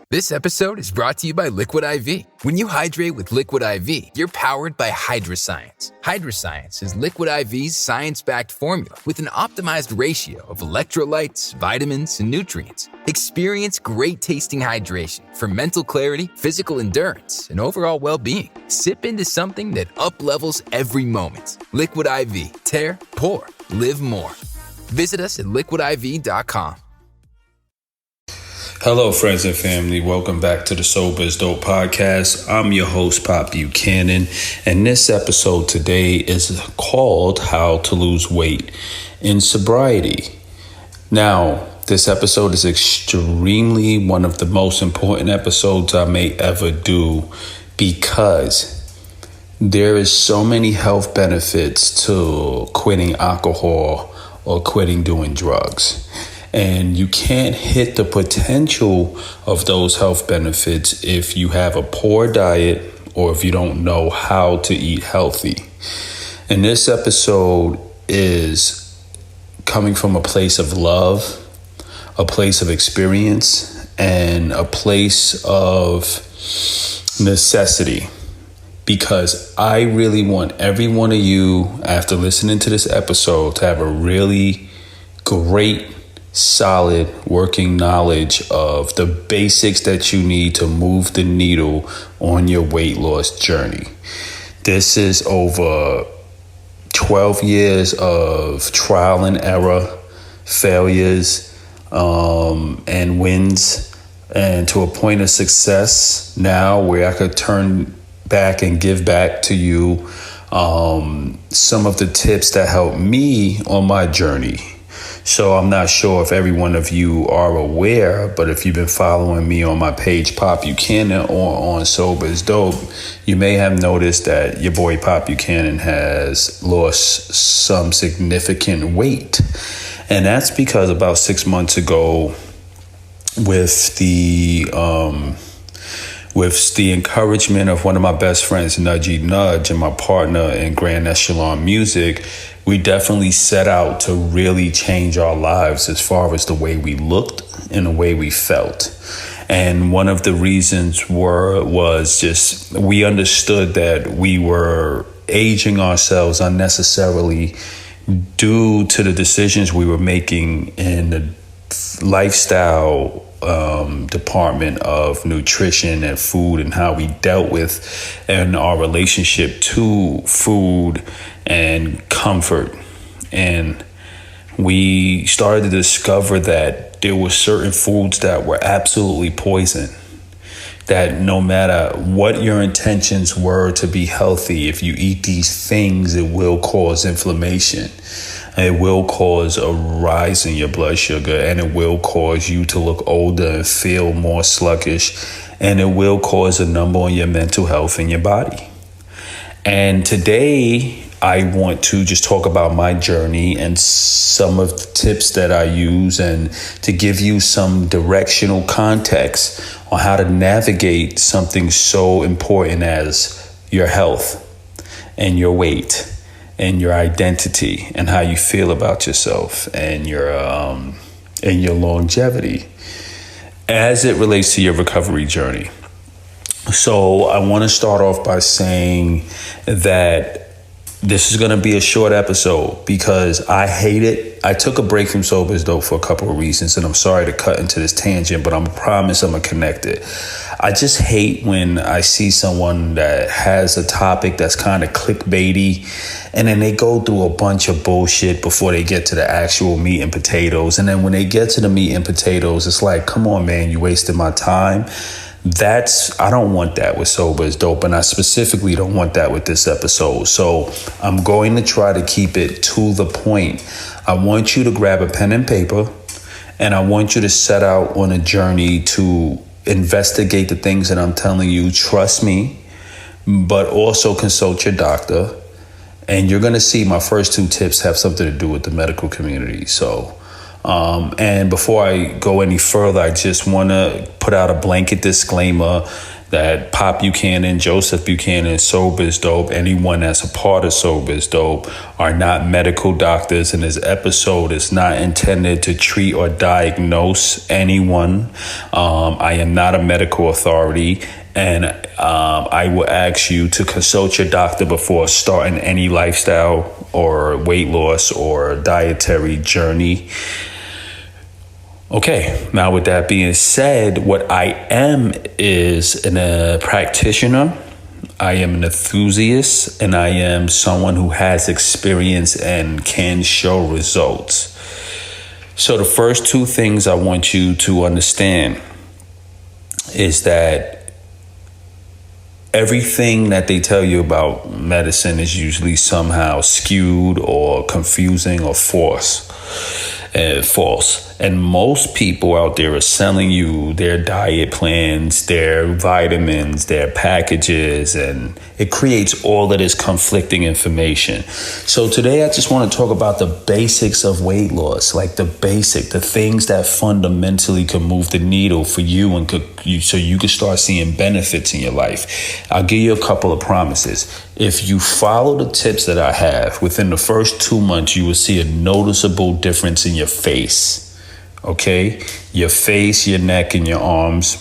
This episode is brought to you by Liquid IV. When you hydrate with Liquid IV, you're powered by Hydroscience. Hydroscience is Liquid IV's science-backed formula with an optimized ratio of electrolytes, vitamins, and nutrients. Experience great-tasting hydration for mental clarity, physical endurance, and overall well-being. Sip into something that up-levels every moment. Liquid IV. Tear, pour, live more. Visit us at liquidiv.com. Hello, friends and family. Welcome back to the Sober is Dope podcast. I'm your host, POP Buchanan, and this episode today is called How to Lose Weight in Sobriety. Now, this episode is extremely one of the most important episodes I may ever do because there is so many health benefits to quitting alcohol or quitting doing drugs. And you can't hit the potential of those health benefits if you have a poor diet or if you don't know how to eat healthy. And this episode is coming from a place of love, a place of experience, and a place of necessity. Because I really want every one of you, after listening to this episode, to have a really great, solid working knowledge of the basics that you need to move the needle on your weight loss journey. This is over 12 years of trial and error, failures, and wins, and to a point of success now where I could turn back and give back to you some of the tips that helped me on my journey. So I'm not sure if every one of you are aware, but if you've been following me on my page, POP Buchanan, or on Sober is Dope, you may have noticed that your boy POP Buchanan has lost some significant weight. And that's because about 6 months ago, with the encouragement of one of my best friends, Nudgy Nudge, and my partner in Grand Echelon Music, we definitely set out to really change our lives as far as the way we looked and the way we felt. And one of the reasons was just we understood that we were aging ourselves unnecessarily due to the decisions we were making in the lifestyle department of nutrition and food, and how we dealt with and our relationship to food and comfort. And we started to discover that there were certain foods that were absolutely poison, that no matter what your intentions were to be healthy, if you eat these things, it will cause inflammation. It will cause a rise in your blood sugar, and it will cause you to look older and feel more sluggish, and it will cause a number on your mental health and your body. And today, I want to just talk about my journey and some of the tips that I use, and to give you some directional context on how to navigate something so important as your health and your weight and your identity and how you feel about yourself and your longevity as it relates to your recovery journey. So I want to start off by saying that this is going to be a short episode because I hate it. I took a break from Sober is Dope for a couple of reasons, and I'm sorry to cut into this tangent, but I promise I'm going to connect it. I just hate when I see someone that has a topic that's kind of clickbaity, and then they go through a bunch of bullshit before they get to the actual meat and potatoes. And then when they get to the meat and potatoes, it's like, come on, man, you wasted my time. I don't want that with Sober is Dope, and I specifically don't want that with this episode. So I'm going to try to keep it to the point. I want you to grab a pen and paper, and I want you to set out on a journey to investigate the things that I'm telling you. Trust me, but also consult your doctor. And you're going to see my first two tips have something to do with the medical community. So and before I go any further, I just want to put out a blanket disclaimer that Pop Buchanan, Joseph Buchanan, Sober is Dope, anyone that's a part of Sober is Dope are not medical doctors, and this episode is not intended to treat or diagnose anyone. I am not a medical authority, and I will ask you to consult your doctor before starting any lifestyle or weight loss or dietary journey. Okay, now with that being said, what I am is a practitioner. I am an enthusiast, and I am someone who has experience and can show results. So the first two things I want you to understand is that everything that they tell you about medicine is usually somehow skewed or confusing or false. And most people out there are selling you their diet plans, their vitamins, their packages, and it creates all of this conflicting information. So today I just want to talk about the basics of weight loss, like the things that fundamentally can move the needle for you and so you can start seeing benefits in your life. I'll give you a couple of promises. If you follow the tips that I have, within the first 2 months, you will see a noticeable difference in your face. Okay? Your face, your neck, and your arms.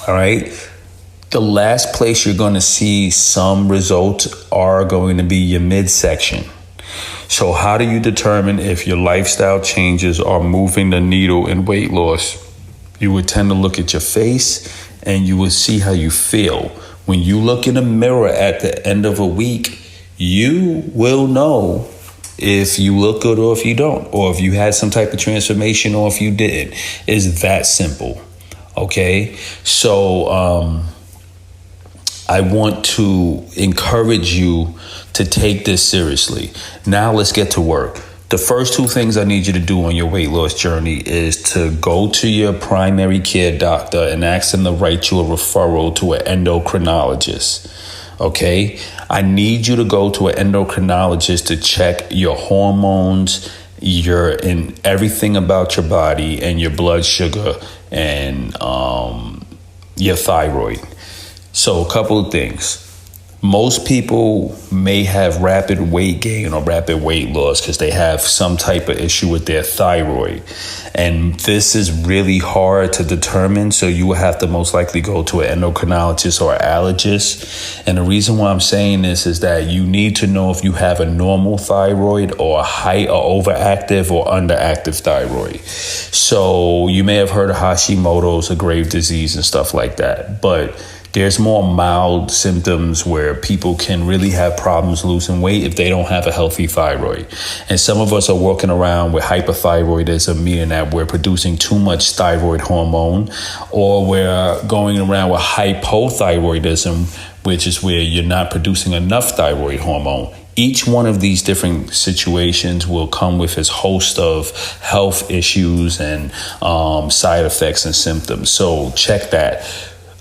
All right? The last place you're going to see some results are going to be your midsection. So how do you determine if your lifestyle changes are moving the needle in weight loss? You would tend to look at your face and you will see how you feel. When you look in the mirror at the end of a week, you will know if you look good or if you don't, or if you had some type of transformation or if you didn't. It's that simple. Okay? So I want to encourage you to take this seriously. Now let's get to work. The first two things I need you to do on your weight loss journey is to go to your primary care doctor and ask them to write you a referral to an endocrinologist. Okay? I need you to go to an endocrinologist to check your hormones, and everything about your body, and your blood sugar, and your thyroid. So a couple of things. Most people may have rapid weight gain or rapid weight loss because they have some type of issue with their thyroid. And this is really hard to determine. So you will have to most likely go to an endocrinologist or allergist. And the reason why I'm saying this is that you need to know if you have a normal thyroid or a high or overactive or underactive thyroid. So you may have heard of Hashimoto's, a grave disease and stuff like that. But there's more mild symptoms where people can really have problems losing weight if they don't have a healthy thyroid. And some of us are walking around with hypothyroidism, meaning that we're producing too much thyroid hormone, or we're going around with hypothyroidism, which is where you're not producing enough thyroid hormone. Each one of these different situations will come with its host of health issues and side effects and symptoms. So check that.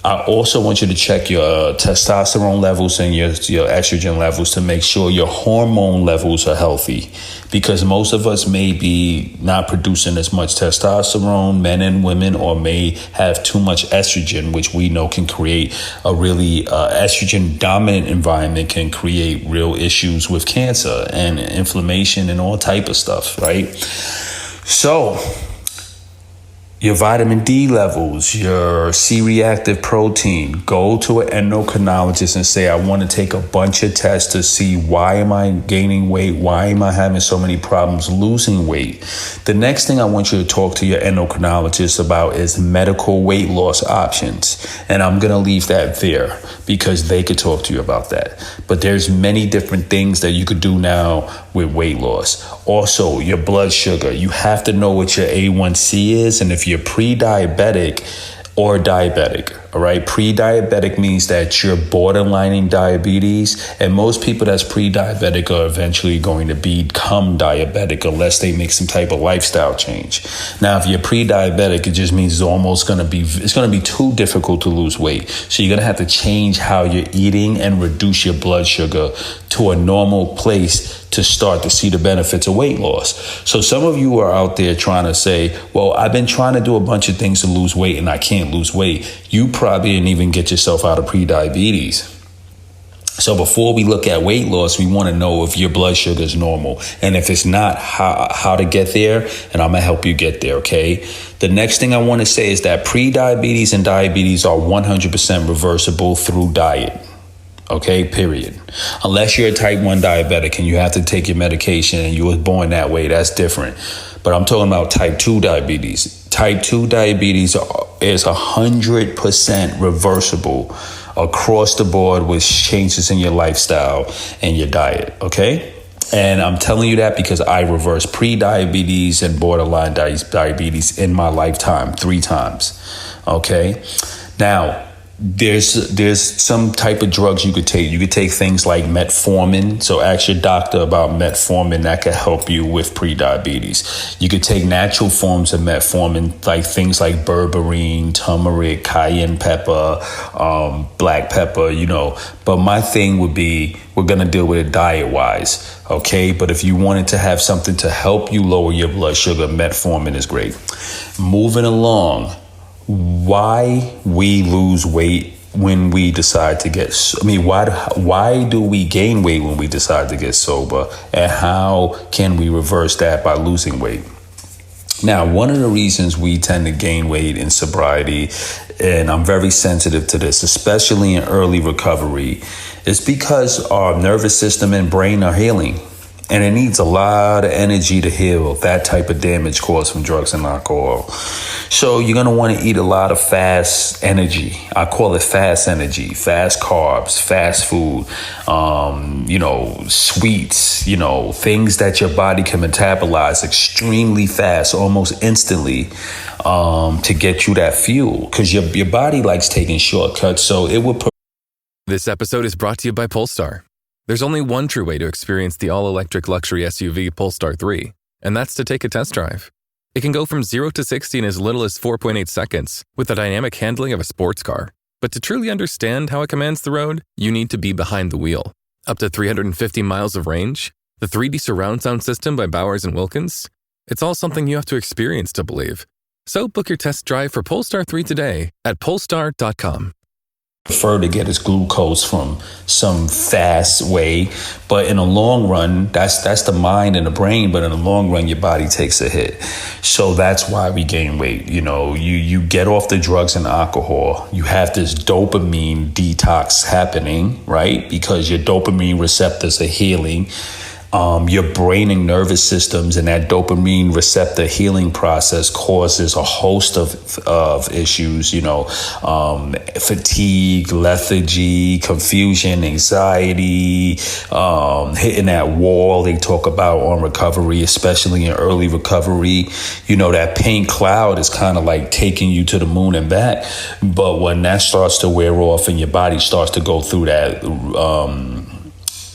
I also want you to check your testosterone levels and your estrogen levels to make sure your hormone levels are healthy, because most of us may be not producing as much testosterone, men and women, or may have too much estrogen, which we know can create a really estrogen dominant environment, can create real issues with cancer and inflammation and all type of stuff, right? So your vitamin D levels, your C-reactive protein, go to an endocrinologist and say, I want to take a bunch of tests to see why am I gaining weight? Why am I having so many problems losing weight? The next thing I want you to talk to your endocrinologist about is medical weight loss options. And I'm going to leave that there because they could talk to you about that. But there's many different things that you could do now with weight loss. Also, your blood sugar. You have to know what your A1C is, and if you're pre-diabetic or diabetic, all right? Pre-diabetic means that you're borderlining diabetes, and most people that's pre-diabetic are eventually going to become diabetic unless they make some type of lifestyle change. Now, if you're pre-diabetic, it just means it's going to be too difficult to lose weight. So you're going to have to change how you're eating and reduce your blood sugar to a normal place to start to see the benefits of weight loss. So some of you are out there trying to say, well, I've been trying to do a bunch of things to lose weight and I can't lose weight. You probably didn't even get yourself out of prediabetes. So before we look at weight loss, we want to know if your blood sugar is normal. And if it's not, how to get there. And I'm going to help you get there, okay? The next thing I want to say is that prediabetes and diabetes are 100% reversible through diet. Okay, period. Unless you're a type 1 diabetic and you have to take your medication and you were born that way, that's different. But I'm talking about type 2 diabetes. Type 2 diabetes is 100% reversible across the board with changes in your lifestyle and your diet, okay? And I'm telling you that because I reversed pre-diabetes and borderline diabetes in my lifetime 3 times, okay? Now, there's some type of drugs you could take. You could take things like metformin. So ask your doctor about metformin. That could help you with prediabetes. You could take natural forms of metformin, like things like berberine, turmeric, cayenne pepper, black pepper, But my thing would be, we're going to deal with it diet-wise, okay? But if you wanted to have something to help you lower your blood sugar, metformin is great. Moving along. Why we lose weight when we decide to why do we gain weight when we decide to get sober, and how can we reverse that by losing weight? Now, one of the reasons we tend to gain weight in sobriety, and I'm very sensitive to this, especially in early recovery, is because our nervous system and brain are healing. And it needs a lot of energy to heal that type of damage caused from drugs and alcohol. So you're going to want to eat a lot of fast energy. I call it fast energy, fast carbs, fast food, sweets, things that your body can metabolize extremely fast, almost instantly, to get you that fuel. Because your body likes taking shortcuts. So it would. This episode is brought to you by Polestar. There's only one true way to experience the all-electric luxury SUV Polestar 3, and that's to take a test drive. It can go from 0 to 60 in as little as 4.8 seconds with the dynamic handling of a sports car. But to truly understand how it commands the road, you need to be behind the wheel. Up to 350 miles of range, the 3D surround sound system by Bowers & Wilkins. It's all something you have to experience to believe. So book your test drive for Polestar 3 today at polestar.com. Prefer to get his glucose from some fast way, but in the long run, that's the mind and the brain, but in the long run, your body takes a hit. So that's why we gain weight. You get off the drugs and alcohol, you have this dopamine detox happening, right? Because your dopamine receptors are healing. Your brain and nervous systems and that dopamine receptor healing process causes a host of issues, fatigue, lethargy, confusion, anxiety, hitting that wall they talk about on recovery, especially in early recovery. That pink cloud is kind of like taking you to the moon and back. But when that starts to wear off and your body starts to go through that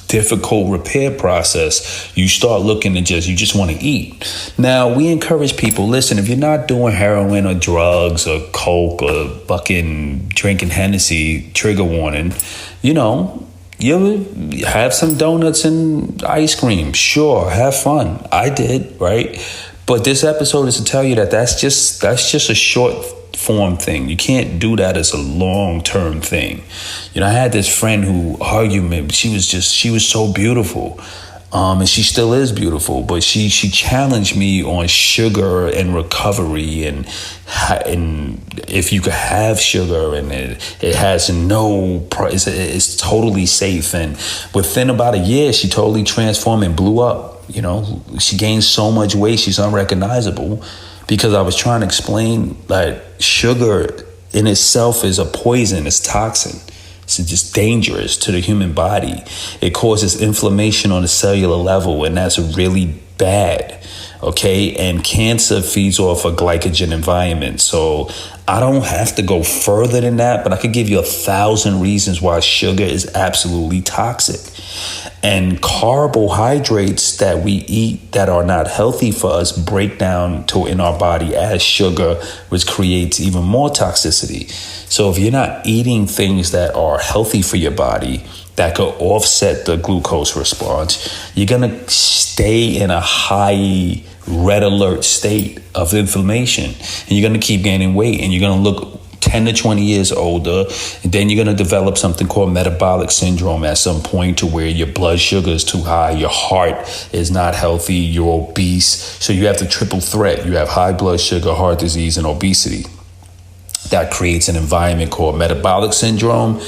difficult repair process, you start looking to you just want to eat. Now, we encourage people, listen, if you're not doing heroin or drugs or coke or fucking drinking Hennessy, trigger warning, you have some donuts and ice cream. Sure, have fun. I did, right? But this episode is to tell you that that's just a short form thing. You can't do that as a long-term thing. I had this friend who argued, she was so beautiful. And she still is beautiful, but she challenged me on sugar and recovery and if you could have sugar and it has no price, it's totally safe. And within about a year, she totally transformed and blew up. She gained so much weight, she's unrecognizable. Because I was trying to explain that sugar in itself is a poison, it's toxin. It's just dangerous to the human body. It causes inflammation on a cellular level, and that's really bad. Okay, and cancer feeds off a glycogen environment. So I don't have to go further than that, but I could give you 1,000 reasons why sugar is absolutely toxic. And carbohydrates that we eat that are not healthy for us break down in our body as sugar, which creates even more toxicity. So if you're not eating things that are healthy for your body, that could offset the glucose response, you're going to stay in a high red alert state of inflammation, and you're going to keep gaining weight, and you're going to look 10 to 20 years older, and then you're going to develop something called metabolic syndrome at some point, to where your blood sugar is too high, your heart is not healthy, you're obese. So you have the triple threat. You have high blood sugar, heart disease, and obesity. That creates an environment called metabolic syndrome.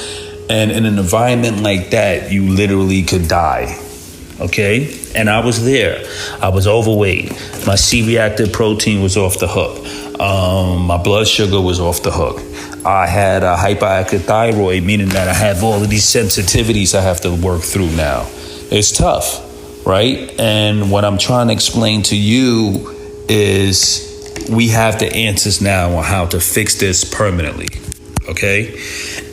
And in an environment like that, you literally could die. Okay? And I was there. I was overweight. My C-reactive protein was off the hook. My blood sugar was off the hook. I had a hyperactive thyroid, meaning that I have all of these sensitivities I have to work through now. It's tough, right? And what I'm trying to explain to you is we have the answers now on how to fix this permanently. Okay?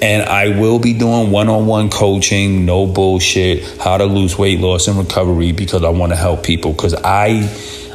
And I will be doing one-on-one coaching, no bullshit, how to lose weight loss and recovery, because I want to help people. Because I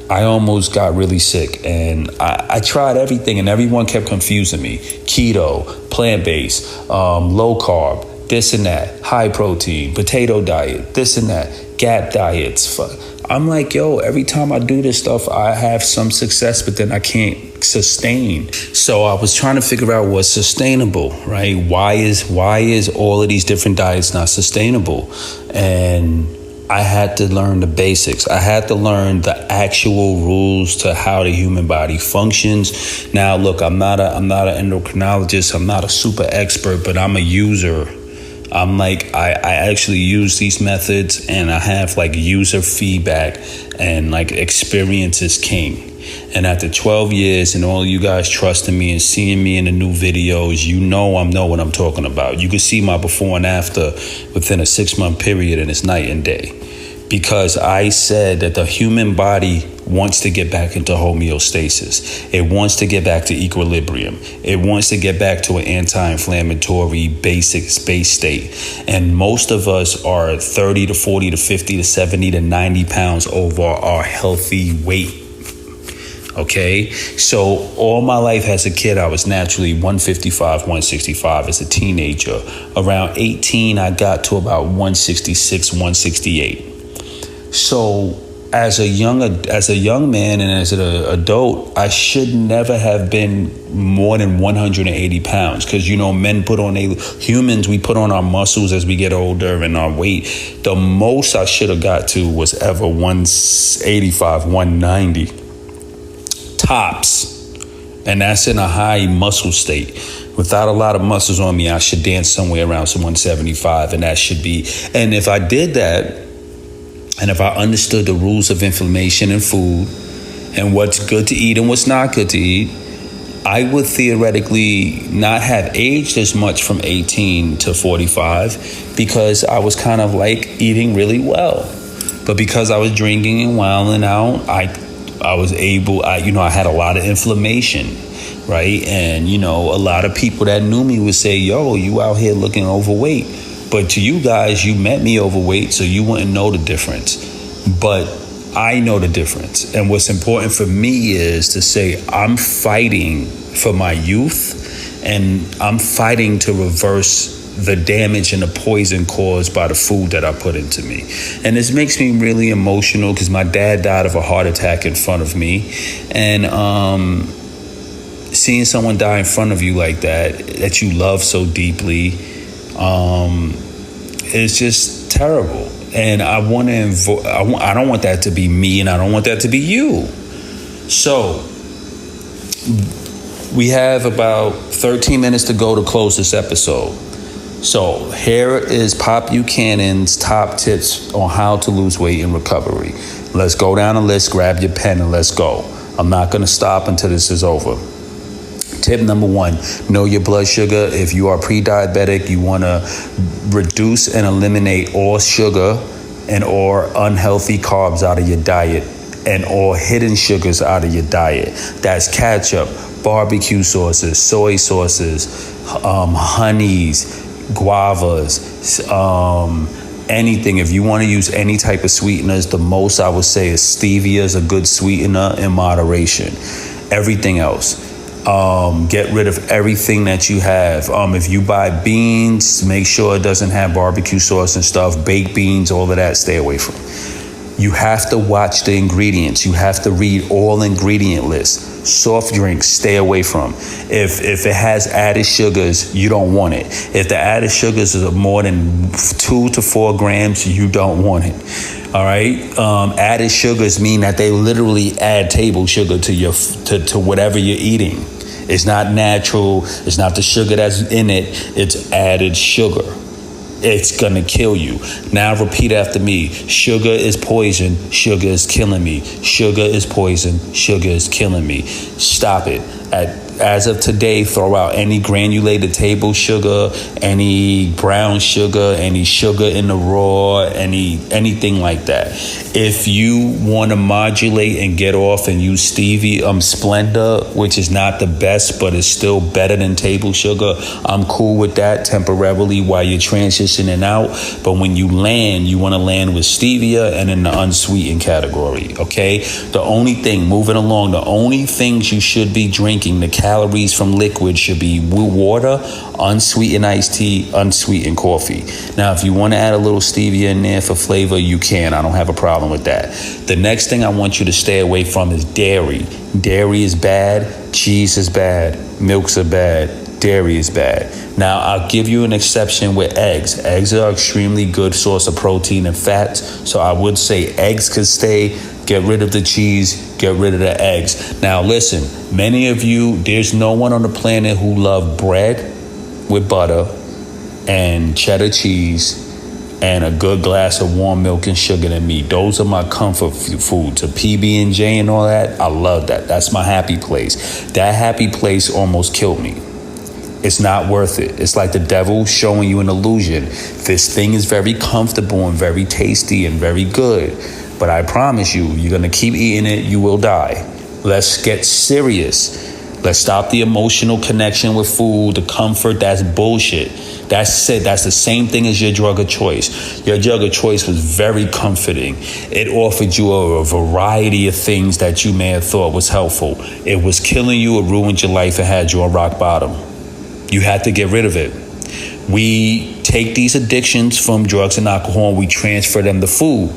almost got really sick, and I tried everything, and everyone kept confusing me. Keto, plant-based, low carb, this and that, high protein, potato diet, this and that, GAP diets. I'm like, yo, every time I do this stuff, I have some success, but then I can't sustain. So I was trying to figure out what's sustainable, right? Why is all of these different diets not sustainable? And I had to learn the basics. I had to learn the actual rules to how the human body functions. Now, look, I'm not an endocrinologist. I'm not a super expert, but I'm a user. I actually use these methods, and I have like user feedback, and like experience is king. And after 12 years and all you guys trusting me and seeing me in the new videos, I know what I'm talking about. You can see my before and after within a 6-month period, and it's night and day. Because I said that the human body wants to get back into homeostasis. It wants to get back to equilibrium. It wants to get back to an anti-inflammatory basic space state. And most of us are 30 to 40 to 50 to 70 to 90 pounds over our healthy weight. Okay, so all my life as a kid, I was naturally 155, 165 as a teenager. Around 18, I got to about 166, 168. So as a young man and as an adult, I should never have been more than 180 pounds. Because, humans, we put on our muscles as we get older and our weight. The most I should have got to was ever 185, 190. Tops. And that's in a high muscle state. Without a lot of muscles on me, I should dance somewhere around some 175, and that should be. And if I did that, and if I understood the rules of inflammation and food, and what's good to eat and what's not good to eat, I would theoretically not have aged as much from 18 to 45, because I was kind of like eating really well. But because I was drinking and wilding out, I was able, I had a lot of inflammation, right? And, a lot of people that knew me would say, yo, you out here looking overweight. But to you guys, you met me overweight, so you wouldn't know the difference. But I know the difference. And what's important for me is to say I'm fighting for my youth, and I'm fighting to reverse the damage and the poison caused by the food that I put into me. And this makes me really emotional, because my dad died of a heart attack in front of me. And seeing someone die in front of you like that you love so deeply, it's just terrible. And I don't want that to be me, and I don't want that to be you. So we have about 13 minutes to go to close this episode. So here is POP Buchanan's top tips on how to lose weight in recovery. Let's go down the list, grab your pen, and let's go. I'm not going to stop until this is over. Tip number 1, know your blood sugar. If you are pre-diabetic, you want to reduce and eliminate all sugar and or unhealthy carbs out of your diet and all hidden sugars out of your diet. That's ketchup, barbecue sauces, soy sauces, honeys, guavas, anything. If you want to use any type of sweeteners, the most I would say is stevia is a good sweetener in moderation. Everything else, get rid of everything that you have. If you buy beans, make sure it doesn't have barbecue sauce and stuff. Baked beans, all of that, stay away from. You have to watch the ingredients. You have to read all ingredient lists. Soft drinks, stay away from. If it has added sugars, you don't want it. If the added sugars are more than 2 to 4 grams, you don't want it. All right. Added sugars mean that they literally add table sugar to whatever you're eating. It's not natural. It's not the sugar that's in it. It's added sugar. It's gonna kill you. Now repeat after me. Sugar is poison. Sugar is killing me. Sugar is poison. Sugar is killing me. Stop it. As of today, throw out any granulated table sugar, any brown sugar, any sugar in the raw, anything like that. If you want to modulate and get off and use stevia, Splenda, which is not the best, but is still better than table sugar, I'm cool with that temporarily while you're transitioning out. But when you land, you want to land with stevia and in the unsweetened category, okay? The only thing, moving along, the only things you should be drinking, the calories from liquid should be water, unsweetened iced tea, unsweetened coffee. Now, if you want to add a little stevia in there for flavor, you can. I don't have a problem with that. The next thing I want you to stay away from is dairy. Dairy is bad. Cheese is bad. Milks are bad. Dairy is bad. Now, I'll give you an exception with eggs. Eggs are an extremely good source of protein and fats, so I would say eggs could stay. Get rid of the cheese, get rid of the eggs. Now listen, many of you, there's no one on the planet who love bread with butter and cheddar cheese and a good glass of warm milk and sugar than me. Those are my comfort foods. A PB&J and all that, I love that. That's my happy place. That happy place almost killed me. It's not worth it. It's like the devil showing you an illusion. This thing is very comfortable and very tasty and very good. But I promise you, you're going to keep eating it, you will die. Let's get serious. Let's stop the emotional connection with food, the comfort. That's bullshit. That's it. That's the same thing as your drug of choice. Your drug of choice was very comforting. It offered you a variety of things that you may have thought was helpful. It was killing you, it ruined your life, and had you on rock bottom. You had to get rid of it. We take these addictions from drugs and alcohol and we transfer them to food.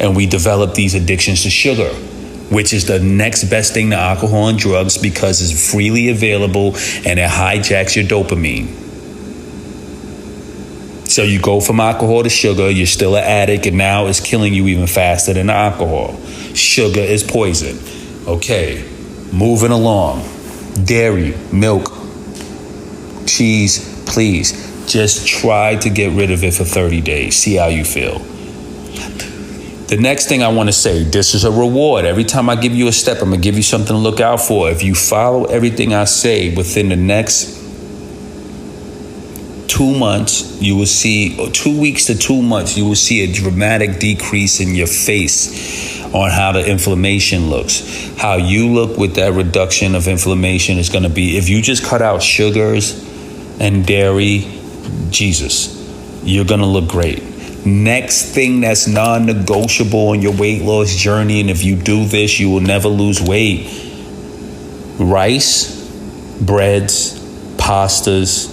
And we develop these addictions to sugar, which is the next best thing to alcohol and drugs because it's freely available and it hijacks your dopamine. So you go from alcohol to sugar, you're still an addict, and now it's killing you even faster than the alcohol. Sugar is poison. Okay, moving along. Dairy, milk, cheese, please. Just try to get rid of it for 30 days. See how you feel. The next thing I want to say, this is a reward. Every time I give you a step, I'm going to give you something to look out for. If you follow everything I say within the next 2 months, you will see, or 2 weeks to 2 months, you will see a dramatic decrease in your face on how the inflammation looks. How you look with that reduction of inflammation is going to be, if you just cut out sugars and dairy, Jesus, you're going to look great. Next thing that's non-negotiable on your weight loss journey, and if you do this, you will never lose weight. Rice, breads, pastas,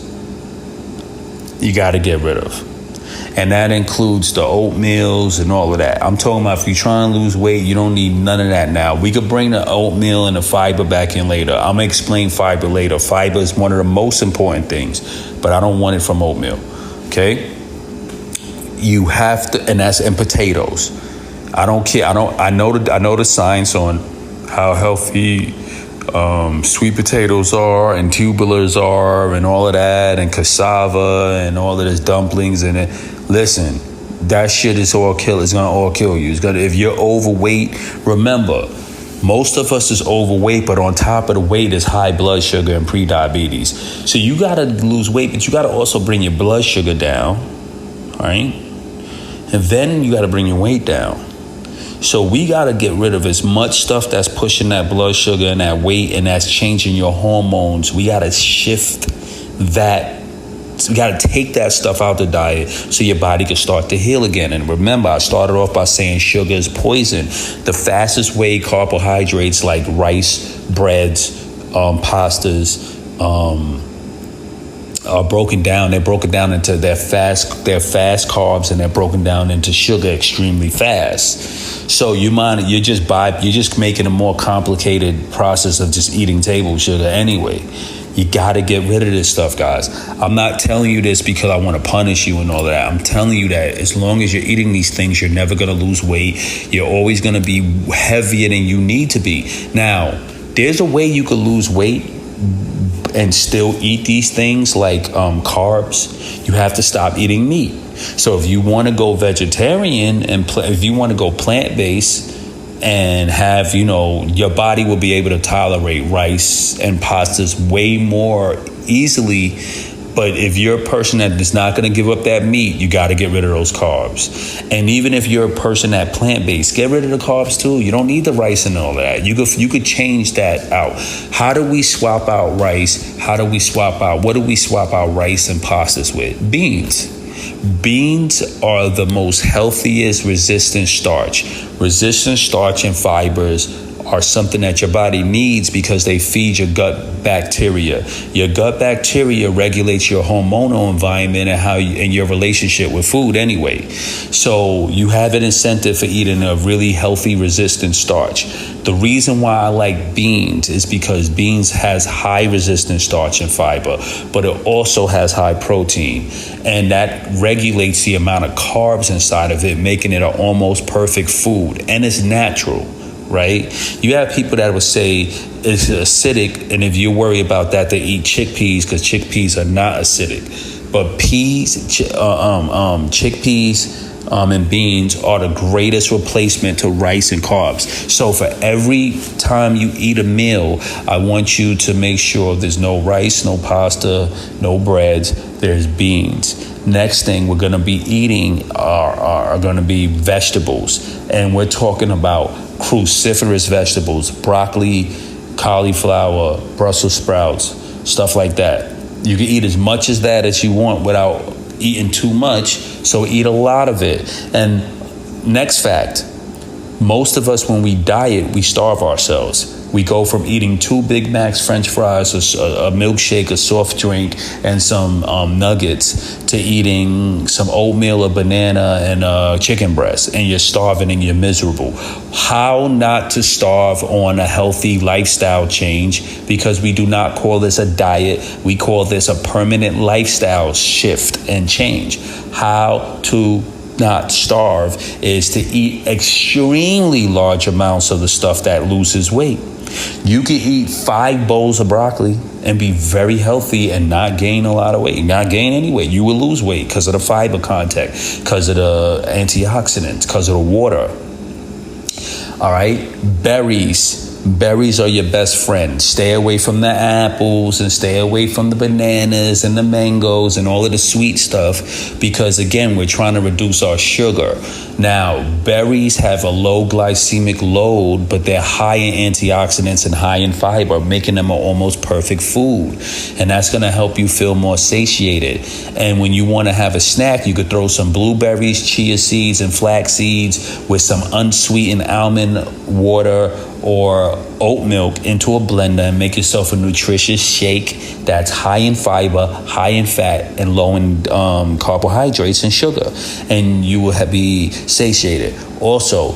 you got to get rid of. And that includes the oatmeals and all of that. I'm talking about if you're trying to lose weight, you don't need none of that now. We could bring the oatmeal and the fiber back in later. I'm going to explain fiber later. Fiber is one of the most important things, but I don't want it from oatmeal, okay? You have to, and that's in potatoes. I don't care. I know the science on how healthy sweet potatoes are and tubulars are and all of that and cassava and all of this dumplings and it. Listen, that shit is all kill. It's gonna all kill you. It's gonna, if you're overweight, remember, most of us is overweight, but on top of the weight is high blood sugar and pre-diabetes. So you gotta lose weight, but you gotta also bring your blood sugar down, all right? And then you got to bring your weight down. So we got to get rid of as much stuff that's pushing that blood sugar and that weight and that's changing your hormones. We got to shift that. So we got to take that stuff out the diet so your body can start to heal again. And remember, I started off by saying sugar is poison. The fastest way carbohydrates like rice, breads, pastas, are broken down. They're broken down into their fast carbs, and they're broken down into sugar extremely fast. So you're just making a more complicated process of just eating table sugar anyway. You got to get rid of this stuff, guys. I'm not telling you this because I want to punish you and all that. I'm telling you that as long as you're eating these things, you're never going to lose weight. You're always going to be heavier than you need to be. Now, there's a way you could lose weight and still eat these things like carbs. You have to stop eating meat. So if you want to go vegetarian and if you want to go plant-based and have, your body will be able to tolerate rice and pastas way more easily. But if you're a person that is not going to give up that meat, you got to get rid of those carbs. And even if you're a person that plant-based, get rid of the carbs too. You don't need the rice and all that. You could change that out. How do we swap out rice? What do we swap out rice and pastas with? Beans. Beans are the most healthiest resistant starch. Resistant starch and fibers are something that your body needs because they feed your gut bacteria. Your gut bacteria regulates your hormonal environment and your relationship with food anyway. So you have an incentive for eating a really healthy resistant starch. The reason why I like beans is because beans has high resistant starch and fiber, but it also has high protein, and that regulates the amount of carbs inside of it, making it an almost perfect food, and it's natural. Right? You have people that would say it's acidic, and if you worry about that, they eat chickpeas because chickpeas are not acidic. But chickpeas and beans are the greatest replacement to rice and carbs. So for every time you eat a meal, I want you to make sure there's no rice, no pasta, no breads, there's beans. Next thing we're going to be eating are going to be vegetables. And we're talking about cruciferous vegetables, broccoli, cauliflower, Brussels sprouts, stuff like that. You can eat as much as that as you want without eating too much. So eat a lot of it. And next fact, most of us, when we diet, we starve ourselves. We go from eating 2 Big Macs, French fries, a milkshake, a soft drink, and some nuggets to eating some oatmeal, a banana, and a chicken breast. And you're starving and you're miserable. How not to starve on a healthy lifestyle change? Because we do not call this a diet. We call this a permanent lifestyle shift and change. How to not starve is to eat extremely large amounts of the stuff that loses weight. You can eat 5 bowls of broccoli and be very healthy and not gain a lot of weight. Not gain any weight. You will lose weight because of the fiber content, because of the antioxidants, because of the water. All right. Berries are your best friend. Stay away from the apples and stay away from the bananas and the mangoes and all of the sweet stuff because, again, we're trying to reduce our sugar. Now, berries have a low glycemic load, but they're high in antioxidants and high in fiber, making them an almost perfect food. And that's going to help you feel more satiated. And when you want to have a snack, you could throw some blueberries, chia seeds, and flax seeds with some unsweetened almond water or oat milk into a blender and make yourself a nutritious shake that's high in fiber, high in fat, and low in carbohydrates and sugar. And you will be satiated. Also,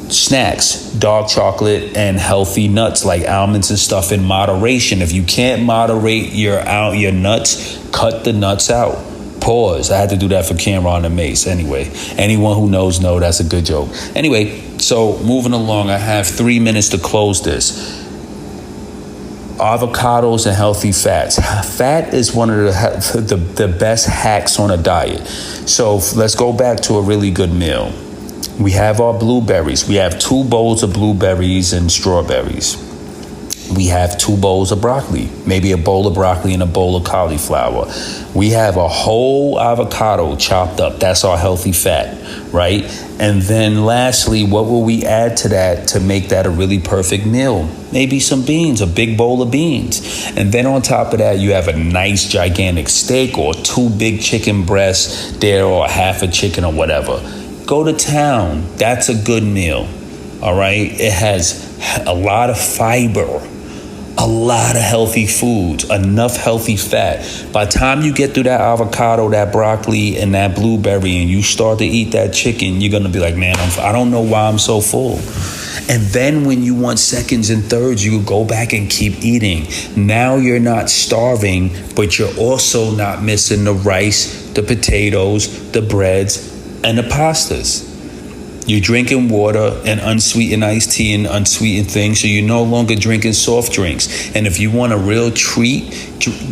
snacks, dark chocolate, and healthy nuts like almonds and stuff in moderation. If you can't moderate your nuts, cut the nuts out. Pause. I had to do that for Cameron and Mace. Anyway, anyone who knows that's a good joke. Anyway, so moving along, I have 3 minutes to close this. Avocados and healthy fats. Fat is one of the best hacks on a diet. So let's go back to a really good meal. We have our blueberries. We have 2 bowls of blueberries and strawberries. we have 2 bowls of broccoli, maybe a bowl of broccoli and a bowl of cauliflower. We have a whole avocado chopped up. That's our healthy fat, right? And then lastly, what will we add to that to make that a really perfect meal? Maybe some beans, a big bowl of beans. And then on top of that, you have a nice gigantic steak or 2 big chicken breasts there, or half a chicken or whatever. Go to town. That's a good meal. All right. It has a lot of fiber, a lot of healthy foods, enough healthy fat. By the time you get through that avocado, that broccoli, and that blueberry, and you start to eat that chicken, you're going to be like, man, I don't know why I'm so full. And then when you want seconds and thirds, you go back and keep eating. Now you're not starving, but you're also not missing the rice, the potatoes, the breads, and the pastas. You're drinking water and unsweetened iced tea and unsweetened things, so you're no longer drinking soft drinks. And if you want a real treat,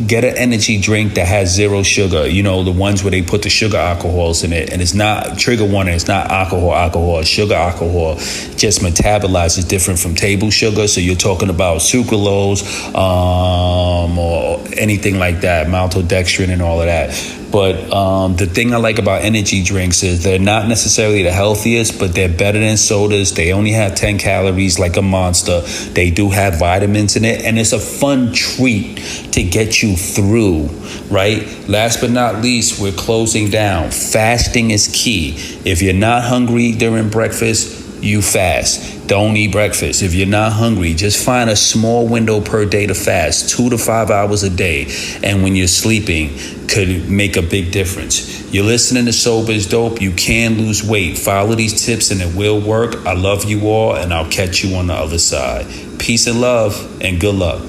get an energy drink that has 0 sugar. You know, the ones where they put the sugar alcohols in it. And it's not trigger warning, it's not alcohol. Sugar alcohol just metabolizes different from table sugar. So you're talking about sucralose or anything like that, maltodextrin and all of that. But the thing I like about energy drinks is they're not necessarily the healthiest, but they're better than sodas. They only have 10 calories like a Monster. They do have vitamins in it, and it's a fun treat to get you through, right? Last but not least, we're closing down. Fasting is key. If you're not hungry during breakfast, you fast. Don't eat breakfast. If you're not hungry, just find a small window per day to fast, 2 to 5 hours a day. And when you're sleeping, could make a big difference. You're listening to Sober is Dope. You can lose weight. Follow these tips and it will work. I love you all, and I'll catch you on the other side. Peace and love, and good luck.